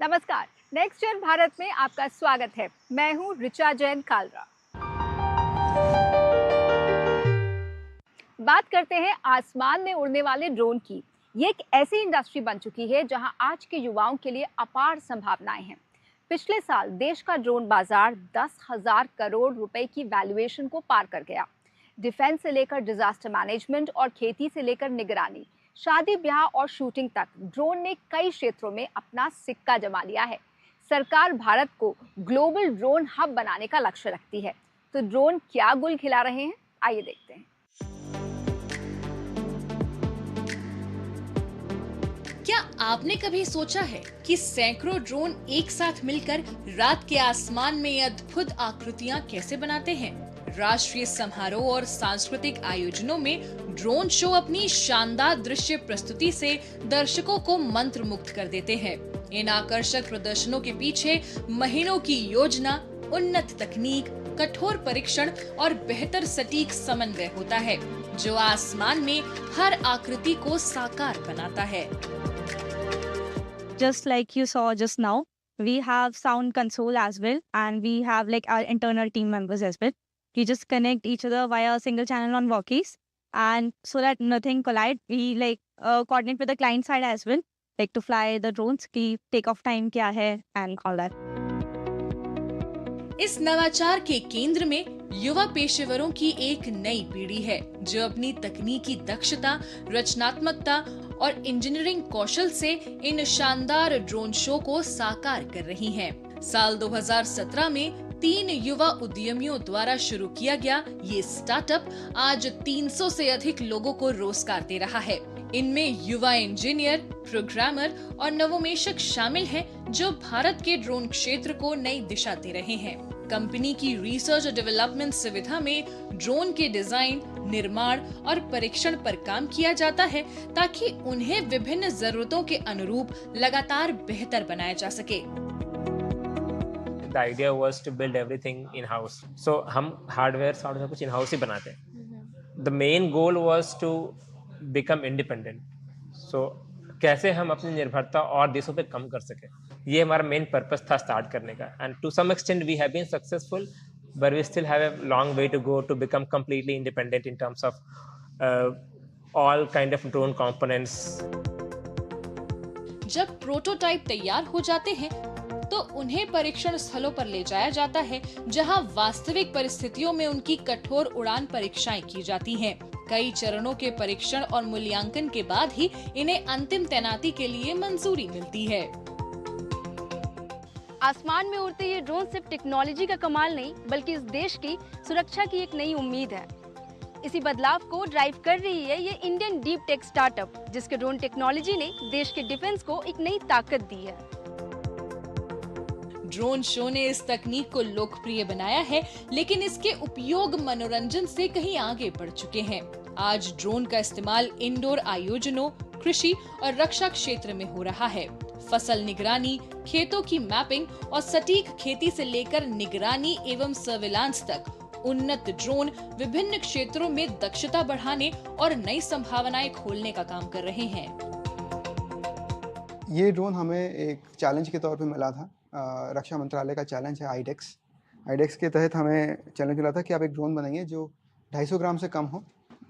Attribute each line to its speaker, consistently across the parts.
Speaker 1: नमस्कार। Next year Bharat में आपका स्वागत है। मैं हूं ऋचा जैन कालरा। बात करते हैं आसमान में उड़ने वाले ड्रोन की। ये एक ऐसी इंडस्ट्री बन चुकी है जहां आज के युवाओं के लिए अपार संभावनाएं हैं। पिछले साल देश का ड्रोन बाजार 10,000 करोड़ रुपए की वैल्यूएशन को पार कर गया। डिफेंस से लेकर डिजास्टर मैनेजमेंट और खेती से लेकर निगरानी, शादी ब्याह और शूटिंग तक ड्रोन ने कई क्षेत्रों में अपना सिक्का जमा लिया है। सरकार भारत को ग्लोबल ड्रोन हब बनाने का लक्ष्य रखती है। तो ड्रोन क्या गुल खिला रहे हैं, आइए देखते हैं।
Speaker 2: क्या आपने कभी सोचा है कि सैकड़ों ड्रोन एक साथ मिलकर रात के आसमान में ये अद्भुत आकृतियां कैसे बनाते हैं? राष्ट्रीय समारोह और सांस्कृतिक आयोजनों में ड्रोन शो अपनी शानदार दृश्य प्रस्तुति से दर्शकों को मंत्रमुग्ध कर देते हैं। इन आकर्षक प्रदर्शनों के पीछे महीनों की योजना, उन्नत तकनीक, कठोर परीक्षण और बेहतर सटीक समन्वय होता है, जो आसमान में हर आकृति को साकार बनाता है।
Speaker 3: Just like you saw just now, we have sound console as well, and we have like our internal team members as well. We just connect each other via a single channel on walkies, and so that nothing collide, we coordinate with the client side as well, like to fly the drones, ki takeoff time kya hai and all that.
Speaker 2: इस नवाचार के केंद्र में युवा पेशेवरों की एक नई पीढ़ी है, जो अपनी तकनीकी दक्षता, रचनात्मकता और इंजीनियरिंग कौशल से इन शानदार ड्रोन शो को साकार कर रही हैं। साल 2017 में 3 युवा उद्यमियों द्वारा शुरू किया गया ये स्टार्टअप आज 300 से अधिक लोगों को रोजगार दे रहा है। इनमें युवा इंजीनियर, प्रोग्रामर और नवोन्मेषक शामिल हैं, जो भारत के ड्रोन क्षेत्र को नई दिशा दे रहे हैं। कंपनी की रिसर्च और डेवलपमेंट सुविधा में ड्रोन के डिजाइन, निर्माण और परीक्षण पर काम किया जाता है, ताकि उन्हें विभिन्न जरूरतों के अनुरूप लगातार बेहतर बनाया जा सके।
Speaker 4: The idea was to build everything in house. So हम हार्डवेयर सॉफ्टवेयर कुछ इन हाउस ही बनाते हैं। The main goal was to become independent. So कैसे हम अपनी निर्भरता और देशों पे कम कर सके, ये हमारा मेन पर्पस था स्टार्ट करने का। And to some extent we have been successful, but we still have a long way to go to become completely independent in terms of all kind of drone components.
Speaker 2: जब prototype तैयार हो जाते हैं, तो उन्हें परीक्षण स्थलों पर ले जाया जाता है, जहां वास्तविक परिस्थितियों में उनकी कठोर उड़ान परीक्षाएं की जाती हैं। कई चरणों के परीक्षण और मूल्यांकन के बाद ही इन्हें अंतिम तैनाती के लिए मंजूरी मिलती है।
Speaker 5: आसमान में उड़ते ये ड्रोन सिर्फ टेक्नोलॉजी का कमाल नहीं, बल्कि इस देश की सुरक्षा की एक नई उम्मीद है। इसी बदलाव को ड्राइव कर रही है ये इंडियन डीप टेक स्टार्टअप, जिसके ड्रोन टेक्नोलॉजी ने देश के डिफेंस को एक नई ताकत दी है।
Speaker 2: ड्रोन शो ने इस तकनीक को लोकप्रिय बनाया है, लेकिन इसके उपयोग मनोरंजन से कहीं आगे बढ़ चुके हैं। आज ड्रोन का इस्तेमाल इंडोर आयोजनों, कृषि और रक्षा क्षेत्र में हो रहा है। फसल निगरानी, खेतों की मैपिंग और सटीक खेती से लेकर निगरानी एवं सर्विलांस तक उन्नत ड्रोन विभिन्न क्षेत्रों में दक्षता बढ़ाने और नई संभावनाएं खोलने का काम कर रहे हैं।
Speaker 6: ये ड्रोन हमें एक चैलेंज के तौर पे मिला था। रक्षा मंत्रालय का चैलेंज है आईडेक्स के तहत हमें चैलेंज मिला था कि आप एक ड्रोन बनाइए जो 250 ग्राम से कम हो,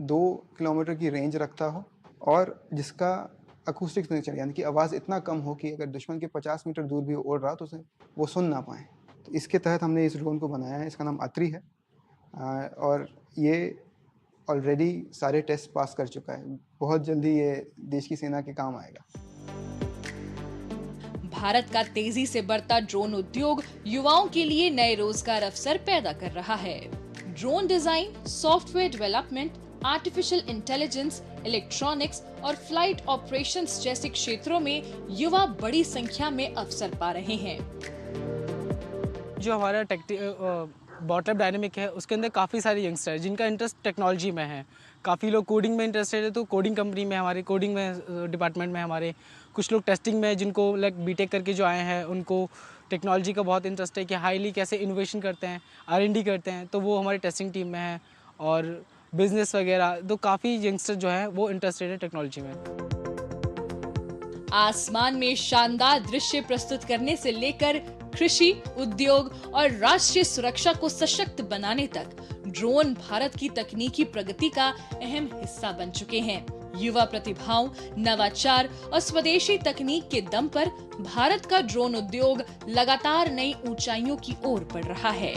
Speaker 6: 2 किलोमीटर की रेंज रखता हो और जिसका अकूस्टिक्स नहीं चले, यानी कि आवाज़ इतना कम हो कि अगर दुश्मन के 50 मीटर दूर भी उड़ रहा तो उसे वो सुन ना पाए। तो इसके तहत हमने इस ड्रोन को बनाया है। इसका नाम अत्री है और ये ऑलरेडी सारे टेस्ट पास कर चुका है। बहुत जल्दी ये देश की सेना के काम आएगा।
Speaker 2: भारत का तेजी से बढ़ता ड्रोन उद्योग युवाओं के लिए नए रोजगार अवसर पैदा कर रहा है। Drone design, software development, artificial intelligence, electronics और फ्लाइट ऑपरेशंस जैसे क्षेत्रों में युवा बड़ी संख्या में अवसर पा रहे हैं।
Speaker 7: जो हमारा बॉटअप डायनेमिक है, उसके अंदर काफ़ी सारे यंगस्टर हैं जिनका इंटरेस्ट टेक्नोलॉजी में है। काफ़ी लोग कोडिंग में इंटरेस्टेड है, तो कोडिंग कंपनी में हमारे कोडिंग में डिपार्टमेंट में हमारे कुछ लोग टेस्टिंग में, जिनको लाइक बीटेक करके जो आए हैं, उनको टेक्नोलॉजी का बहुत इंटरेस्ट है कि हाईली कैसे इनोवेशन करते हैं, R&D करते हैं, तो वो हमारी टेस्टिंग टीम में है। और बिजनेस वगैरह, तो काफ़ी यंगस्टर जो है वो इंटरेस्टेड है टेक्नोलॉजी में।
Speaker 2: आसमान में शानदार दृश्य प्रस्तुत करने से लेकर कृषि, उद्योग और राष्ट्रीय सुरक्षा को सशक्त बनाने तक ड्रोन भारत की तकनीकी प्रगति का अहम हिस्सा बन चुके हैं। युवा प्रतिभाओं, नवाचार और स्वदेशी तकनीक के दम पर भारत का ड्रोन उद्योग लगातार नई ऊंचाइयों की ओर बढ़ रहा है।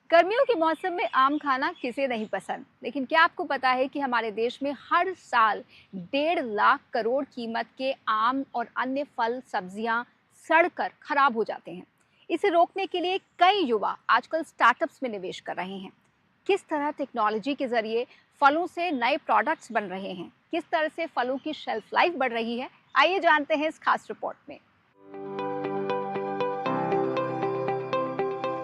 Speaker 1: गर्मियों के मौसम में आम खाना किसे नहीं पसंद, लेकिन क्या आपको पता है कि हमारे देश में हर साल 1.5 लाख करोड़ कीमत के आम और अन्य फल सब्जियां सड़कर खराब हो जाते हैं। इसे रोकने के लिए कई युवा आजकल स्टार्टअप्स में निवेश कर रहे हैं। किस तरह टेक्नोलॉजी के जरिए फलों से नए प्रोडक्ट्स बन रहे हैं, किस तरह से फलों की शेल्फ लाइफ बढ़ रही है, आइए जानते हैं इस खास रिपोर्ट में।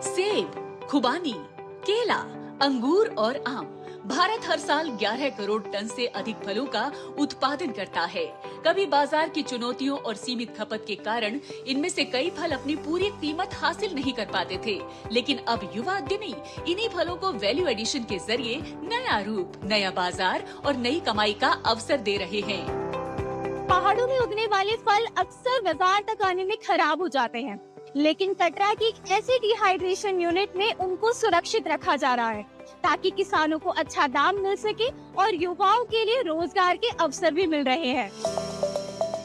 Speaker 8: सेब, खुबानी, केला, अंगूर और आम, भारत हर साल 11 करोड़ टन से अधिक फलों का उत्पादन करता है। कभी बाजार की चुनौतियों और सीमित खपत के कारण इनमें से कई फल अपनी पूरी कीमत हासिल नहीं कर पाते थे, लेकिन अब युवा उद्यमी इन्हीं फलों को वैल्यू एडिशन के जरिए नया रूप, नया बाजार और नई कमाई का अवसर दे रहे हैं।
Speaker 3: पहाड़ों में उगने वाले फल अक्सर बाजार तक आने में खराब हो जाते हैं, लेकिन कटरा की एक ऐसी डिहाइड्रेशन यूनिट में उनको सुरक्षित रखा जा रहा है ताकि किसानों को अच्छा दाम मिल सके और युवाओं के लिए रोजगार के अवसर भी मिल रहे हैं।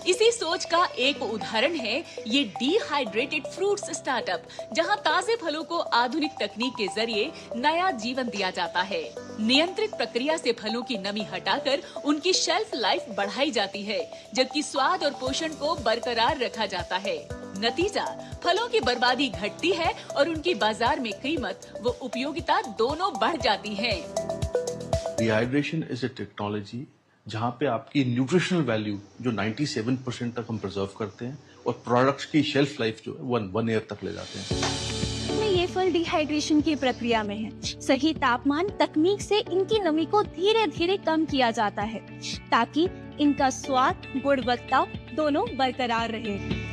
Speaker 8: इसी सोच का एक उदाहरण है ये डिहाइड्रेटेड फ्रूट्स स्टार्टअप, जहां ताजे फलों को आधुनिक तकनीक के जरिए नया जीवन दिया जाता है। नियंत्रित प्रक्रिया से फलों की नमी हटाकर उनकी शेल्फ लाइफ बढ़ाई जाती है, जबकि स्वाद और पोषण को बरकरार रखा जाता है। नतीजा, फलों की बर्बादी घटती है और उनकी बाजार में कीमत व उपयोगिता दोनों बढ़ जाती है।
Speaker 9: डिहाइड्रेशन इज ए टेक्नोलॉजी जहाँ पे आपकी न्यूट्रिशनल वैल्यू जो 97% तक हम प्रिजर्व करते हैं और प्रोडक्ट्स की शेल्फ लाइफ जो है 1 ईयर तक ले जाते हैं।
Speaker 3: ये फल डिहाइड्रेशन की प्रक्रिया में है। सही तापमान तकनीक से इनकी नमी को धीरे धीरे कम किया जाता है ताकि इनका स्वाद, गुणवत्ता दोनों बरकरार रहे।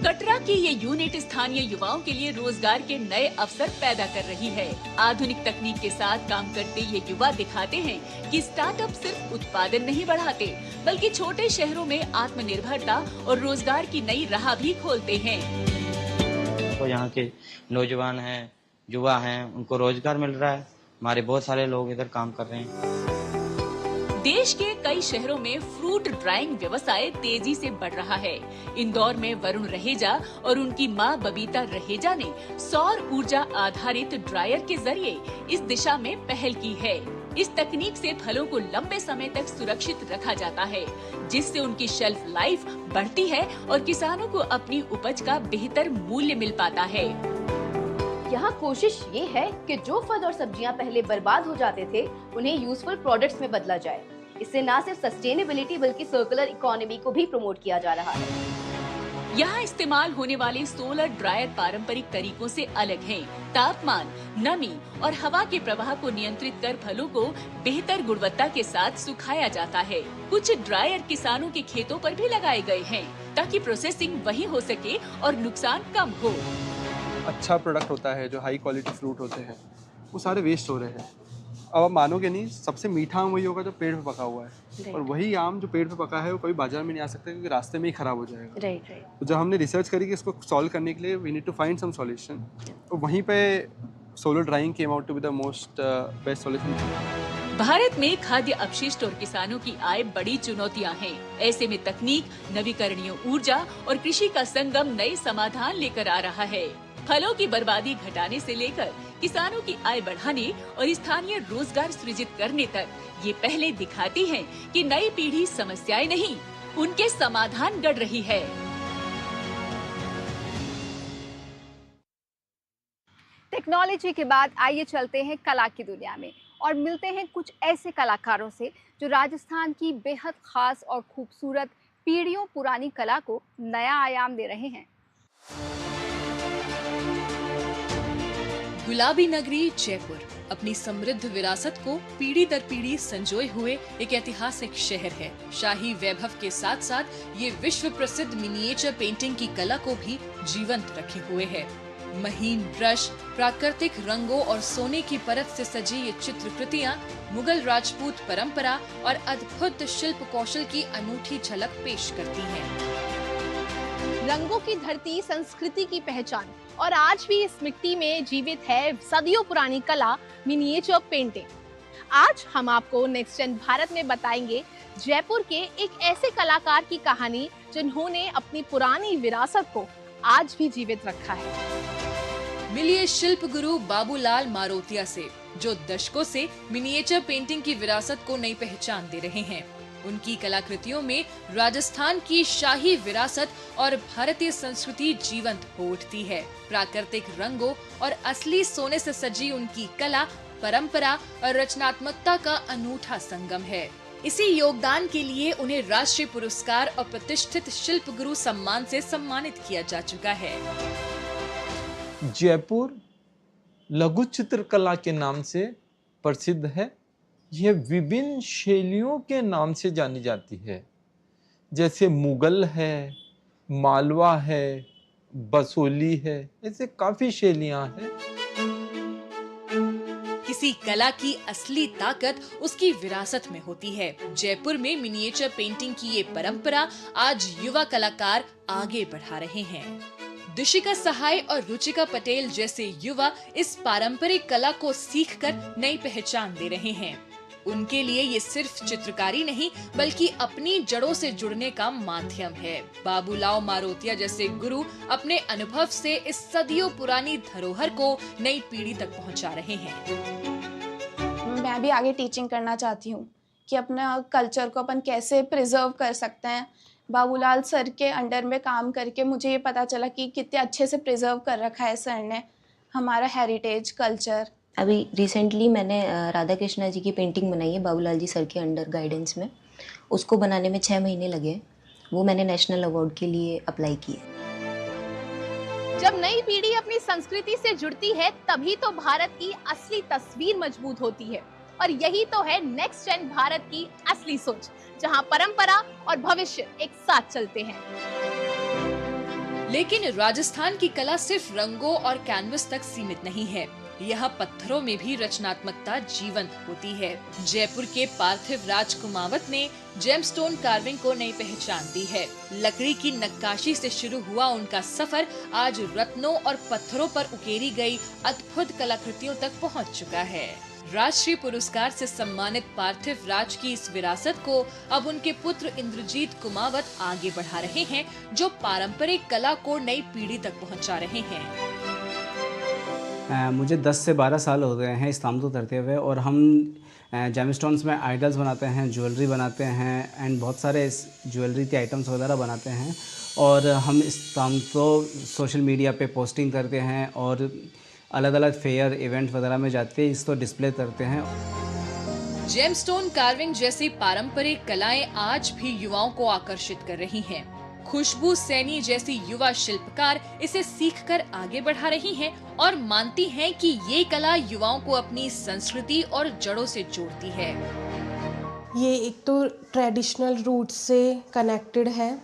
Speaker 8: कटरा की ये यूनिट स्थानीय युवाओं के लिए रोजगार के नए अवसर पैदा कर रही है। आधुनिक तकनीक के साथ काम करते ये युवा दिखाते हैं कि स्टार्टअप सिर्फ उत्पादन नहीं बढ़ाते, बल्कि छोटे शहरों में आत्मनिर्भरता और रोजगार की नई राह भी खोलते हैं।
Speaker 10: तो यहाँ के नौजवान हैं, युवा हैं, उनको रोजगार मिल रहा है। हमारे बहुत सारे लोग इधर काम कर रहे हैं।
Speaker 8: देश के कई शहरों में फ्रूट ड्राइंग व्यवसाय तेजी से बढ़ रहा है। इंदौर में वरुण रहेजा और उनकी मां बबीता रहेजा ने सौर ऊर्जा आधारित ड्रायर के जरिए इस दिशा में पहल की है। इस तकनीक से फलों को लंबे समय तक सुरक्षित रखा जाता है, जिससे उनकी शेल्फ लाइफ बढ़ती है और किसानों को अपनी उपज का बेहतर मूल्य मिल पाता है।
Speaker 5: यहाँ कोशिश ये है कि जो फल और सब्जियाँ पहले बर्बाद हो जाते थे, उन्हें यूजफुल प्रोडक्ट्स में बदला जाए। इससे न सिर्फ सस्टेनेबिलिटी बल्कि सर्कुलर इकोनॉमी को भी प्रमोट किया जा रहा है।
Speaker 8: यहाँ इस्तेमाल होने वाले सोलर ड्रायर पारंपरिक तरीकों से अलग हैं। तापमान, नमी और हवा के प्रवाह को नियंत्रित कर फलों को बेहतर गुणवत्ता के साथ सुखाया जाता है। कुछ ड्रायर किसानों के खेतों पर भी लगाए गए हैं ताकि प्रोसेसिंग वहीं हो सके और नुकसान कम हो।
Speaker 6: अच्छा प्रोडक्ट होता है, जो हाई क्वालिटी फ्रूट होते हैं, वो सारे वेस्ट हो रहे हैं। अब आप मानोगे नहीं, सबसे मीठा आम वही होगा जो पेड़ पे पका हुआ है, और वही आम जो पेड़ पे पका है वो कभी बाजार में नहीं आ सकता क्योंकि रास्ते में ही खराब हो जाएगा। तो जब हमने रिसर्च करी कि इसको सॉल्व करने के लिए we need to find some solution, तो वहीं पे solar drying came out to be the most best solution.
Speaker 8: Bharat में खाद्य अपशिष्ट और किसानों की आय बड़ी चुनौतियां हैं। ऐसे में तकनीक, नवीकरणीय ऊर्जा और कृषि का संगम नए समाधान लेकर आ रहा है। फलों की बर्बादी घटाने से लेकर किसानों की आय बढ़ाने और स्थानीय रोजगार सृजित करने तक ये पहले दिखाती हैं कि नई पीढ़ी समस्याएं नहीं, उनके समाधान गढ़ रही है।
Speaker 1: टेक्नोलॉजी के बाद आइए चलते हैं कला की दुनिया में और मिलते हैं कुछ ऐसे कलाकारों से जो राजस्थान की बेहद खास और खूबसूरत पीढ़ियों पुरानी कला को नया आयाम दे रहे हैं।
Speaker 2: गुलाबी नगरी जयपुर अपनी समृद्ध विरासत को पीढ़ी दर पीढ़ी संजोए हुए एक ऐतिहासिक शहर है। शाही वैभव के साथ साथ ये विश्व प्रसिद्ध मिनिएचर पेंटिंग की कला को भी जीवंत रखे हुए है। महीन ब्रश, प्राकृतिक रंगों और सोने की परत से सजी ये चित्रकृतियां मुगल राजपूत परंपरा और अद्भुत शिल्प कौशल की अनूठी झलक पेश करती हैं।
Speaker 11: रंगों की धरती संस्कृति की पहचान और आज भी इस मिट्टी में जीवित है सदियों पुरानी कला मिनिएचर पेंटिंग। आज हम आपको नेक्स्ट जेन भारत में बताएंगे जयपुर के एक ऐसे कलाकार की कहानी जिन्होंने अपनी पुरानी विरासत को आज भी जीवित रखा है।
Speaker 2: मिलिए शिल्प गुरु बाबूलाल मारोतिया से, जो दशकों से मिनिएचर पेंटिंग की विरासत को नई पहचान दे रहे हैं। उनकी कलाकृतियों में राजस्थान की शाही विरासत और भारतीय संस्कृति जीवंत हो उठती है। प्राकृतिक रंगों और असली सोने से सजी उनकी कला परंपरा और रचनात्मकता का अनूठा संगम है। इसी योगदान के लिए उन्हें राष्ट्रीय पुरस्कार और प्रतिष्ठित शिल्प गुरु सम्मान से सम्मानित किया जा चुका है।
Speaker 12: जयपुर लघु चित्रकला के नाम से प्रसिद्ध है। यह विभिन्न शैलियों के नाम से जानी जाती है, जैसे मुगल है, मालवा है, बसोली है, ऐसे काफी शैलियां हैं।
Speaker 2: किसी कला की असली ताकत उसकी विरासत में होती है। जयपुर में मिनिएचर पेंटिंग की ये परंपरा आज युवा कलाकार आगे बढ़ा रहे हैं। दुशिका सहाय और रुचिका पटेल जैसे युवा इस पारंपरिक कला को सीखकर नई पहचान दे रहे हैं। उनके लिए ये सिर्फ चित्रकारी नहीं बल्कि अपनी जड़ों से जुड़ने का माध्यम है। बाबूलाल मारोतिया जैसे गुरु अपने अनुभव से इस सदियों पुरानी धरोहर को नई पीढ़ी तक पहुंचा रहे हैं।
Speaker 13: मैं भी आगे टीचिंग करना चाहती हूँ कि अपना कल्चर को अपन कैसे प्रिजर्व कर सकते हैं। बाबूलाल सर के अंडर में काम करके मुझे ये पता चला कि कितने अच्छे से प्रिजर्व कर रखा है सर ने हमारा हेरिटेज कल्चर।
Speaker 14: अभी रिसेंटली मैंने राधा कृष्णा जी की पेंटिंग बनाई है बाबूलाल जी सर के अंडर गाइडेंस में। उसको बनाने में 6 महीने लगे। वो मैंने नेशनल अवार्ड के लिए अप्लाई की है।
Speaker 11: जब नई पीढ़ी अपनी संस्कृति से जुड़ती है तभी तो भारत की असली तस्वीर मजबूत होती है। और यही तो है नेक्स्ट जेन भारत की असली सोच, जहां परंपरा और भविष्य एक साथ चलते हैं।
Speaker 2: लेकिन राजस्थान की कला सिर्फ रंगों और कैनवस तक सीमित नहीं है। यहाँ पत्थरों में भी रचनात्मकता जीवंत होती है। जयपुर के पार्थिव राज कुमावत ने जेमस्टोन कार्विंग को नई पहचान दी है। लकड़ी की नक्काशी से शुरू हुआ उनका सफर आज रत्नों और पत्थरों पर उकेरी गई अद्भुत कलाकृतियों तक पहुँच चुका है। राष्ट्रीय पुरस्कार से सम्मानित पार्थिव राज की इस विरासत को अब उनके पुत्र इंद्रजीत कुमावत आगे बढ़ा रहे हैं, जो पारंपरिक कला को नई पीढ़ी तक पहुंचा रहे हैं।
Speaker 7: मुझे 10 से 12 साल हो गए हैं इस काम को करते हुए और हम जेमस्टोन्स में आइडल्स बनाते हैं, ज्वेलरी बनाते हैं एंड बहुत सारे ज्वेलरी के आइटम्स वगैरह बनाते हैं और हम इस काम को सोशल मीडिया पे पोस्टिंग करते हैं और अलग अलग फेयर इवेंट वगैरह में जाते हैं, इसको डिस्प्ले करते हैं।
Speaker 2: जेमस्टोन कार्विंग जैसी पारंपरिक कलाएं आज भी युवाओं को आकर्षित कर रही हैं। खुशबू सैनी जैसी युवा शिल्पकार इसे सीखकर आगे बढ़ा रही हैं और मानती हैं कि ये कला युवाओं को अपनी संस्कृति और जड़ों से जोड़ती है।
Speaker 15: ये एक तो ट्रेडिशनल रूट से कनेक्टेड है,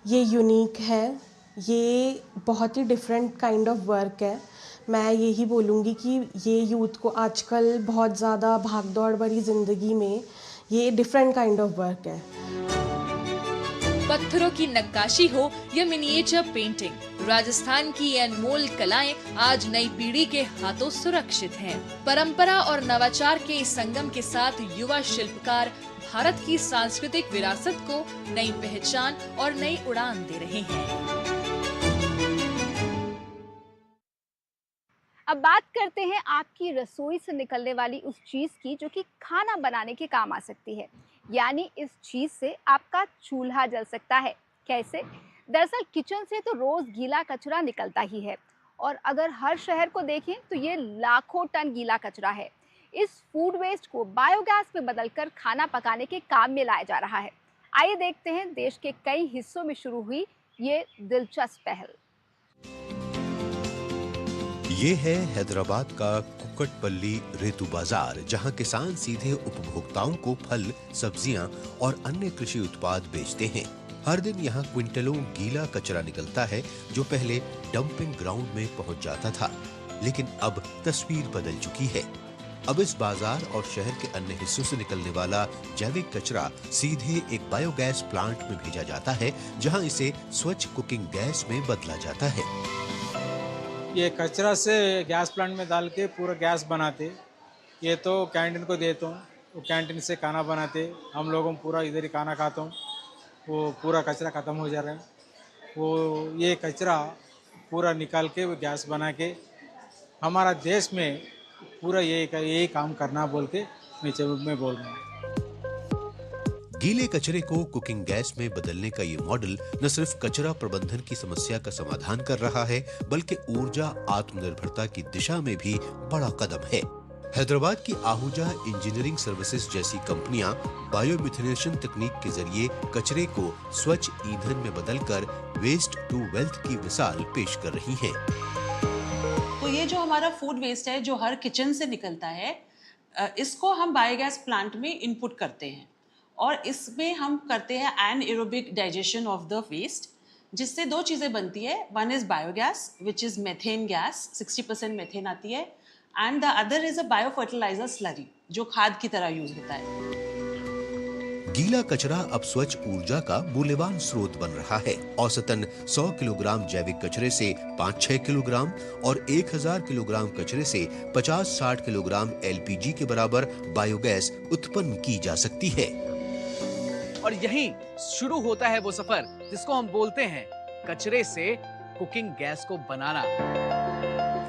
Speaker 15: ये यूनिक है, ये बहुत ही डिफरेंट काइंड ऑफ वर्क है। मैं यही बोलूँगी कि ये यूथ को आजकल बहुत ज़्यादा भागदौड़ भरी ज़िंदगी में ये डिफरेंट काइंड ऑफ वर्क है।
Speaker 2: पत्थरों की नक्काशी हो या मिनिएचर पेंटिंग, राजस्थान की ये अनमोल कलाएं आज नई पीढ़ी के हाथों सुरक्षित हैं। परंपरा और नवाचार के इस संगम के साथ युवा शिल्पकार भारत की सांस्कृतिक विरासत को नई पहचान और नई उड़ान दे रहे हैं।
Speaker 1: अब बात करते हैं आपकी रसोई से निकलने वाली उस चीज़ की जो कि खाना बनाने के काम आ सकती है, यानी इस चीज़ से आपका चूल्हा जल सकता है। कैसे? दरअसल किचन से तो रोज़ गीला कचरा निकलता ही है और अगर हर शहर को देखें तो ये लाखों टन गीला कचरा है। इस फूड वेस्ट को बायोगैस में बदलकर खाना पकाने के काम में लाया जा रहा है। आइए देखते हैं देश के कई हिस्सों में शुरू हुई ये दिलचस्प पहल।
Speaker 16: ये है हैदराबाद का कुक्कटपल्ली रेतु बाजार, जहां किसान सीधे उपभोक्ताओं को फल, सब्जियां और अन्य कृषि उत्पाद बेचते हैं। हर दिन यहाँ क्विंटलों गीला कचरा निकलता है जो पहले डंपिंग ग्राउंड में पहुँच जाता था, लेकिन अब तस्वीर बदल चुकी है। अब इस बाजार और शहर के अन्य हिस्सों से निकलने वाला जैविक कचरा सीधे एक बायोगैस प्लांट में भेजा जाता है, जहां इसे स्वच्छ कुकिंग गैस में बदला जाता है।
Speaker 17: ये कचरा से गैस प्लांट में डाल के पूरा गैस बनाते, ये तो कैंटीन को देता हूँ, वो कैंटीन से खाना बनाते, हम लोगों पूरा इधर ही खाना खाता हूँ, वो पूरा कचरा ख़त्म हो जा रहा है। वो ये कचरा पूरा निकाल के वो गैस बना के हमारा देश में पूरा यही काम करना बोल के मैं बोल रहा हूँ।
Speaker 16: गीले कचरे को कुकिंग गैस में बदलने का ये मॉडल न सिर्फ कचरा प्रबंधन की समस्या का समाधान कर रहा है, बल्कि ऊर्जा आत्मनिर्भरता की दिशा में भी बड़ा कदम है। हैदराबाद की आहूजा इंजीनियरिंग सर्विसेज जैसी कंपनियां बायोमिथेनेशन तकनीक के जरिए कचरे को स्वच्छ ईंधन में बदलकर वेस्ट टू वेल्थ की मिसाल पेश कर रही हैं।
Speaker 18: तो ये जो हमारा फूड वेस्ट है जो हर किचन से निकलता है, इसको हम बायोगैस प्लांट में इनपुट करते हैं और इसमें हम करते हैं anaerobic digestion of the waste, जिससे दो चीज़ें बनती है। One is biogas which is methane gas, 60% methane आती है, and the other is a bio fertiliser slurry जो खाद की तरह यूज होता है।
Speaker 16: गीला कचरा अब स्वच्छ ऊर्जा का मूल्यवान स्रोत बन रहा है। औसतन 100 किलोग्राम जैविक कचरे से 5-6 किलोग्राम और 1000 किलोग्राम कचरे से 50-60 किलोग्राम एलपीजी के बराबर बायोगैस उत्पन्न की जा सकती है।
Speaker 19: और यहीं शुरू होता है वो सफर जिसको हम बोलते हैं कचरे से कुकिंग गैस को बनाना।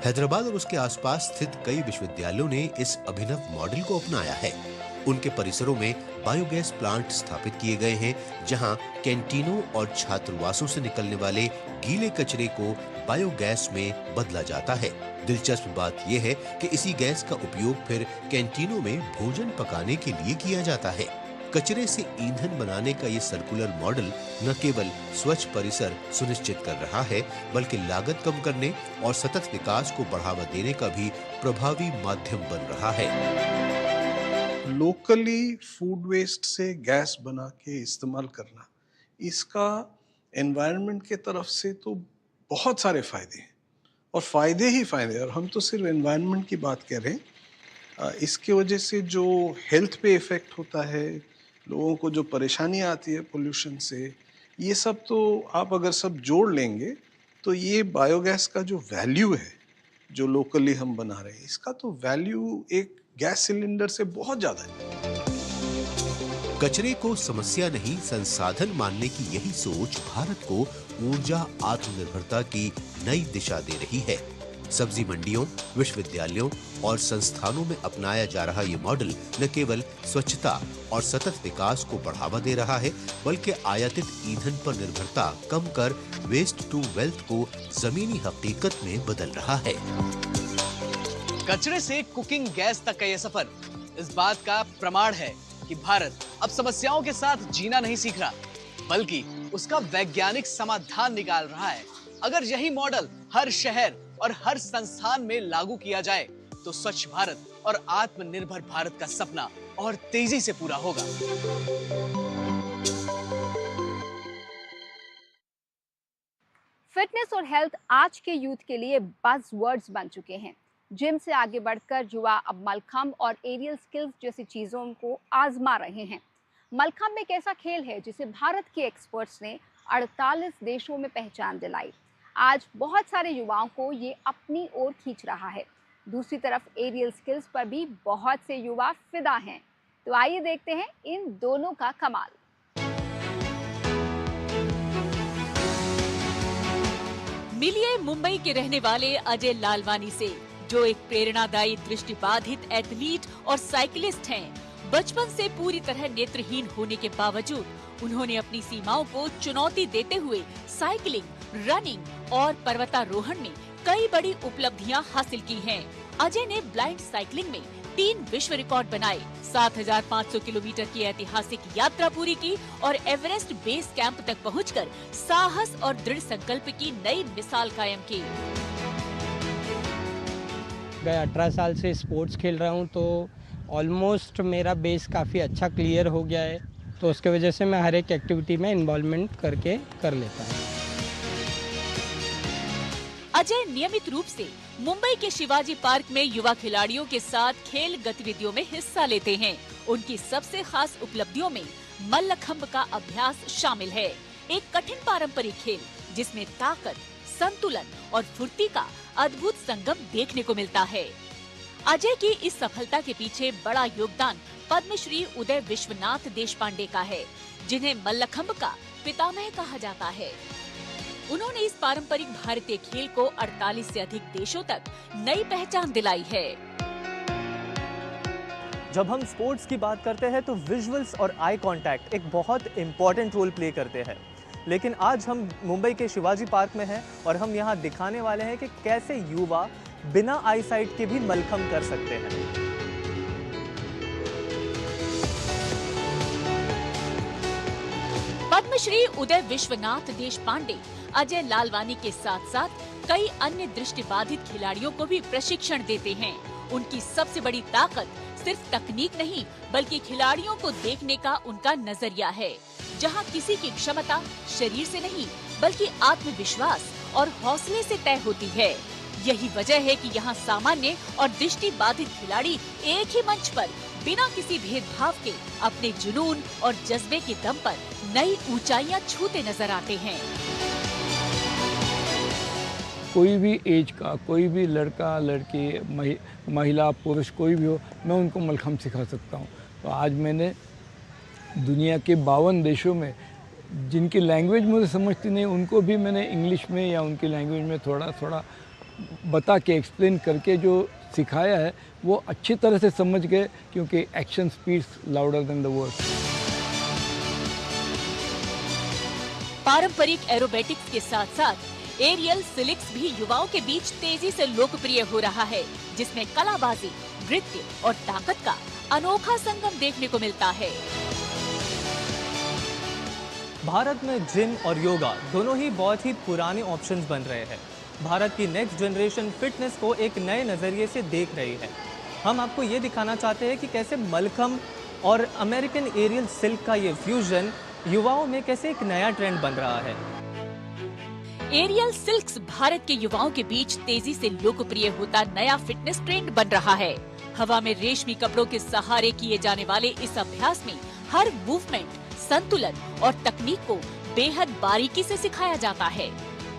Speaker 16: हैदराबाद और उसके आसपास स्थित कई विश्वविद्यालयों ने इस अभिनव मॉडल को अपनाया है। उनके परिसरों में बायोगैस प्लांट स्थापित किए गए हैं, जहां कैंटीनों और छात्रावासों से निकलने वाले गीले कचरे को बायोगैस में बदला जाता है। दिलचस्प बात यह है कि इसी गैस का उपयोग फिर कैंटीनों में भोजन पकाने के लिए किया जाता है। कचरे से ईंधन बनाने का ये सर्कुलर मॉडल न केवल स्वच्छ परिसर सुनिश्चित कर रहा है, बल्कि लागत कम करने और सतत विकास को बढ़ावा देने का भी प्रभावी माध्यम बन रहा है।
Speaker 20: लोकली फूड वेस्ट से गैस बना के इस्तेमाल करना, इसका एनवायरनमेंट के तरफ से तो बहुत सारे फायदे हैं और फायदे ही फायदे। और हम तो सिर्फ एनवायरनमेंट की बात कर रहे हैं, इसके वजह से जो हेल्थ पे इफेक्ट होता है, लोगों को जो परेशानियां आती है पोल्यूशन से, ये सब तो आप अगर सब जोड़ लेंगे तो ये बायोगैस का जो वैल्यू है जो लोकली हम बना रहे हैं, इसका तो वैल्यू एक गैस सिलेंडर से बहुत ज्यादा है।
Speaker 16: कचरे को समस्या नहीं संसाधन मानने की यही सोच भारत को ऊर्जा आत्मनिर्भरता की नई दिशा दे रही है। सब्जी मंडियों, विश्वविद्यालयों और संस्थानों में अपनाया जा रहा ये मॉडल न केवल स्वच्छता और सतत विकास को बढ़ावा दे रहा है, बल्कि आयातित ईंधन पर निर्भरता कम कर वेस्ट टू वेल्थ को जमीनी हकीकत में बदल रहा है।
Speaker 19: कचरे से कुकिंग गैस तक का ये सफर इस बात का प्रमाण है कि भारत अब समस्याओं के साथ जीना नहीं सीख रहा, बल्कि उसका वैज्ञानिक समाधान निकाल रहा है। अगर यही मॉडल हर शहर और हर संस्थान में लागू किया जाए तो स्वच्छ भारत और आत्मनिर्भर भारत का सपना और तेजी से पूरा होगा।
Speaker 1: फिटनेस और हेल्थ आज के यूथ के लिए बज़वर्ड्स बन चुके हैं। जिम से आगे बढ़कर युवा अब मलखंब और एरियल स्किल्स जैसी चीज़ों को आजमा रहे हैं। मलखंब एक ऐसा खेल है जिसे भारत के एक्सपर्ट्स ने 48 देशों में पहचान दिलाई। आज बहुत सारे युवाओं को ये अपनी ओर खींच रहा है। दूसरी तरफ एरियल स्किल्स पर भी बहुत से युवा फिदा हैं। तो आइए देखते हैं इन दोनों का कमाल।
Speaker 8: मिलिए मुंबई के रहने वाले अजय लालवानी से, जो एक प्रेरणादायी दृष्टिबाधित एथलीट और साइकिलिस्ट हैं। बचपन से पूरी तरह नेत्रहीन होने के बावजूद उन्होंने अपनी सीमाओं को चुनौती देते हुए साइकिलिंग, रनिंग और पर्वतारोहण में कई बड़ी उपलब्धियां हासिल की हैं। अजय ने ब्लाइंड साइकिलिंग में 3 विश्व रिकॉर्ड बनाए, 7500 किलोमीटर की ऐतिहासिक यात्रा पूरी की और एवरेस्ट बेस कैंप तक पहुंचकर साहस और दृढ़ संकल्प की नई मिसाल कायम की।
Speaker 21: मैं 18 साल से स्पोर्ट्स खेल रहा हूं, तो ऑलमोस्ट मेरा बेस काफ़ी अच्छा क्लियर हो गया है तो उसके वजह से मैं हर एक एक्टिविटी में इन्वॉल्वमेंट करके कर लेता हूँ।
Speaker 8: अजय नियमित रूप से मुंबई के शिवाजी पार्क में युवा खिलाड़ियों के साथ खेल गतिविधियों में हिस्सा लेते हैं। उनकी सबसे खास उपलब्धियों में मल्लखंब का अभ्यास शामिल है, एक कठिन पारंपरिक खेल जिसमें ताकत, संतुलन और फुर्ती का अद्भुत संगम देखने को मिलता है। अजय की इस सफलता के पीछे बड़ा योगदान पद्मश्री उदय विश्वनाथ देशपांडे का है, जिन्हें मल्लखंब का पितामह कहा जाता है। उन्होंने इस पारंपरिक भारतीय खेल को 48 से अधिक देशों तक नई पहचान दिलाई है।
Speaker 22: जब हम स्पोर्ट्स की बात करते हैं तो विजुअल्स और आई कांटेक्ट एक बहुत इम्पॉर्टेंट रोल प्ले करते हैं, लेकिन आज हम मुंबई के शिवाजी पार्क में हैं और हम यहाँ दिखाने वाले हैं कि कैसे युवा बिना आई साइट के भी मल्लखंब कर सकते हैं।
Speaker 8: पद्मश्री उदय विश्वनाथ देशपांडे अजय लालवानी के साथ साथ कई अन्य दृष्टिबाधित खिलाड़ियों को भी प्रशिक्षण देते हैं। उनकी सबसे बड़ी ताकत सिर्फ तकनीक नहीं बल्कि खिलाड़ियों को देखने का उनका नजरिया है, जहां किसी की क्षमता शरीर से नहीं बल्कि आत्मविश्वास और हौसले से तय होती है। यही वजह है कि यहाँ सामान्य और दृष्टिबाधित खिलाड़ी एक ही मंच पर बिना किसी भेदभाव के अपने जुनून और जज्बे के दम पर नई ऊंचाइयां छूते नजर आते हैं।
Speaker 23: कोई भी एज का, कोई भी लड़का लड़की, महिला पुरुष कोई भी हो, मैं उनको मल्लखंब सिखा सकता हूँ। तो आज मैंने दुनिया के 52 देशों में जिनकी लैंग्वेज मुझे समझती नहीं, उनको भी मैंने इंग्लिश में या उनकी लैंग्वेज में थोड़ा थोड़ा बता के एक्सप्लेन करके जो सिखाया है वो अच्छी तरह से समझ गए, क्योंकि action speaks louder than the words.
Speaker 8: पारंपरिक एरोबेटिक्स के साथ साथ एरियल सिलिक्स भी युवाओं के बीच तेजी से लोकप्रिय हो रहा है, जिसमें कलाबाजी, नृत्य और ताकत का अनोखा संगम देखने को मिलता है।
Speaker 22: भारत में जिम और योगा दोनों ही बहुत ही पुराने ऑप्शंस बन रहे हैं। भारत की नेक्स्ट जनरेशन फिटनेस को एक नए नज़रिए से देख रही है। हम आपको ये दिखाना चाहते हैं कि कैसे मल्लखंब और अमेरिकन एरियल सिल्क का ये फ्यूजन युवाओं में कैसे एक नया ट्रेंड बन रहा है।
Speaker 8: एरियल सिल्क्स भारत के युवाओं के बीच तेजी से लोकप्रिय होता नया फिटनेस ट्रेंड बन रहा है। हवा में रेशमी कपड़ों के सहारे किए जाने वाले इस अभ्यास में हर मूवमेंट, संतुलन और तकनीक को बेहद बारीकी से सिखाया जाता है।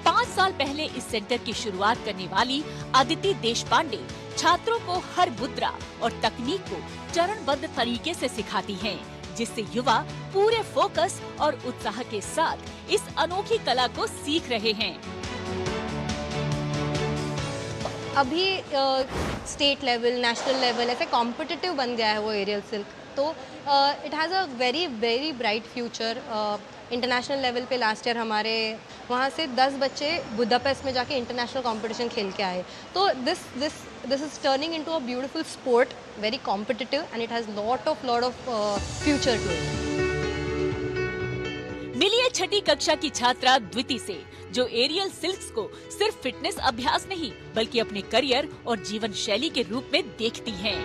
Speaker 8: 5 साल पहले इस सेंटर की शुरुआत करने वाली अदिति देशपांडे छात्रों को हर मुद्रा और तकनीक को चरणबद्ध तरीके से सिखाती हैं, जिससे युवा पूरे फोकस और उत्साह के साथ इस अनोखी कला को सीख रहे हैं।
Speaker 24: अभी स्टेट लेवल, नेशनल लेवल ऐसे कॉम्पिटिटिव बन गया है वो एरियल सिल्क, तो it has a very very bright future. International level पे लास्ट ईयर हमारे वहाँ से 10 बच्चे बुदापेस्ट में जाके इंटरनेशनल कंपटीशन खेल के आए। तो this is turning into a beautiful sport, very competitive and it has lot of future to it.
Speaker 8: मिलिए छठी कक्षा की छात्रा द्विति से, जो एरियल सिल्क्स को सिर्फ फिटनेस अभ्यास नहीं बल्कि अपने करियर और जीवन शैली के रूप में देखती हैं।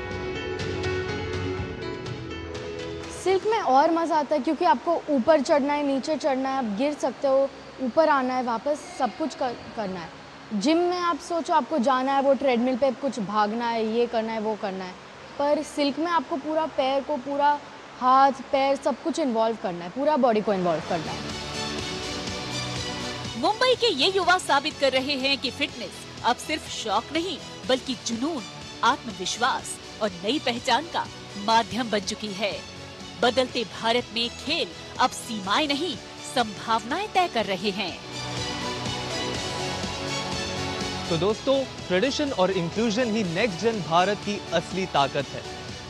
Speaker 25: सिल्क में और मज़ा आता है क्योंकि आपको ऊपर चढ़ना है, नीचे चढ़ना है, आप गिर सकते हो, ऊपर आना है, वापस सब कुछ करना है। जिम में आप सोचो आपको जाना है, वो ट्रेडमिल पे कुछ भागना है, ये करना है, वो करना है, पर सिल्क में आपको पूरा पैर को, पूरा हाथ पैर सब कुछ इन्वॉल्व करना है, पूरा बॉडी को इन्वॉल्व करना है।
Speaker 8: मुंबई के ये युवा साबित कर रहे हैं कि फिटनेस अब सिर्फ शौक नहीं बल्कि जुनून, आत्मविश्वास और नई पहचान का माध्यम बन चुकी है। बदलते भारत में खेल अब सीमाएं नहीं, संभावनाएं तय कर रहे हैं।
Speaker 22: तो दोस्तों, ट्रेडिशन और इंक्लूजन ही नेक्स्ट जन भारत की असली ताकत है।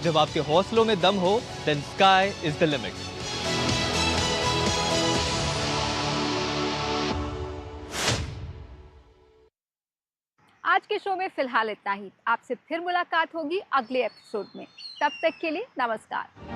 Speaker 22: जब आपके हौसलों में दम हो, then sky is the limit.
Speaker 1: आज के शो में फिलहाल इतना ही। आपसे फिर मुलाकात होगी अगले एपिसोड में। तब तक के लिए नमस्कार।